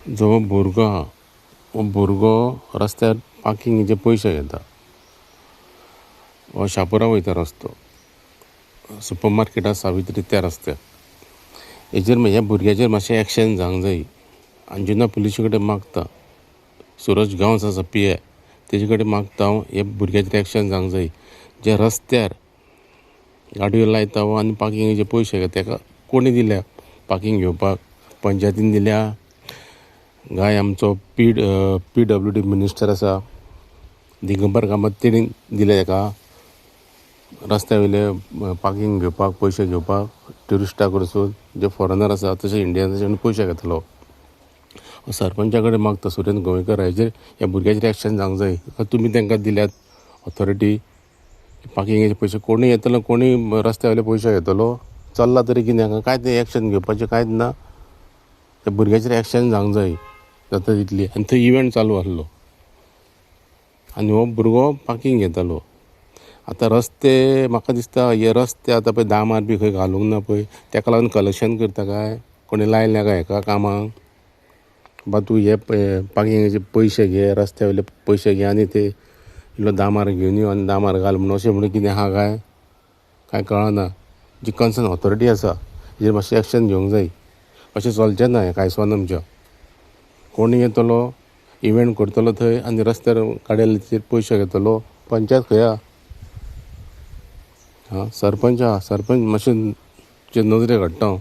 जो भुरगो आहा हो भुरगो रस्त्यार पार्किंगेचे पयशे घेता हो शापोरा वयता रस्तो सुपर मार्केट आसा सावित्री त्या रस्त्यार हेजेर ह्या भुरग्याचेर मातशें एक्शन जावंक जाय. अंजुना पुलिशे कडेन मागता, सूरज गांवस आसा PI तेजे कडेन मागता हांव हे भुरग्याचेर एक्शन जावंक जाय. जे रस्त्यार गाडयो लायता हो आनी पार्किंगेचे पयशे घेता ताका कोणी दिल्या पार्किंग घेवपाक? पंचायतीन दिल्या गाय आमचो PWD मिनिस्टर आसा दिगंबर कामत तेणी दिल्या ताका रस्त्या वयले पार्किंग घेवपाक पयशे घेवपाक ट्युरिस्टां कडसून जे फॉरेनर आसा तशे इंडियन तशे पयशे घेतलो. सरपंचा कडेन मागता सुरेंद्र गोवेकर हेजेर ह्या भुरग्याचेर एक्शन जावंक जाय. तुमी तांकां दिल्यात ऑथॉरिटी पार्किंगेचे पयशे कोणी येतलो कोणी रस्त्या वयले पयशे घेतलो चल्ला तरी कितें कांयच एक्शन घेवपाचें कांयच ना. त्या भुरग्याचेर एक्शन जावंक जाय जाता तितली. आनी थंय इव्हेंट चालू आसलो आनी हो भुरगो पार्किंग घेतालो. आतां रस्ते म्हाका दिसता हे रस्ते आतां पळय दामार बी खंय घालूंक ना पळय ताका लागून कलेक्शन करता काय कोणी लायल्या काय हेका कामाक बा तूं हे पार्किंगेचे पयशे घे रस्त्या वयले पयशे घे आनी ते इल्लो दामार घेवन यो आनी दामार घाल म्हणून अशें म्हणून कितें आहा काय कळना. जी कन्सर्न ऑथॉरिटी आसा हेजेर मातशें एक्शन घेवंक जाय. अशें चलचें ना हें कांयसवान आमच्या. कोणी येतलो इव्हेंट करतलो थंय आनी रस्त्यार गाडयेचेर पयशे घेतलो. पंचायत खंय आहा? सरपंच आहा सरपंच मातशें नदरेक हाडटा हांव.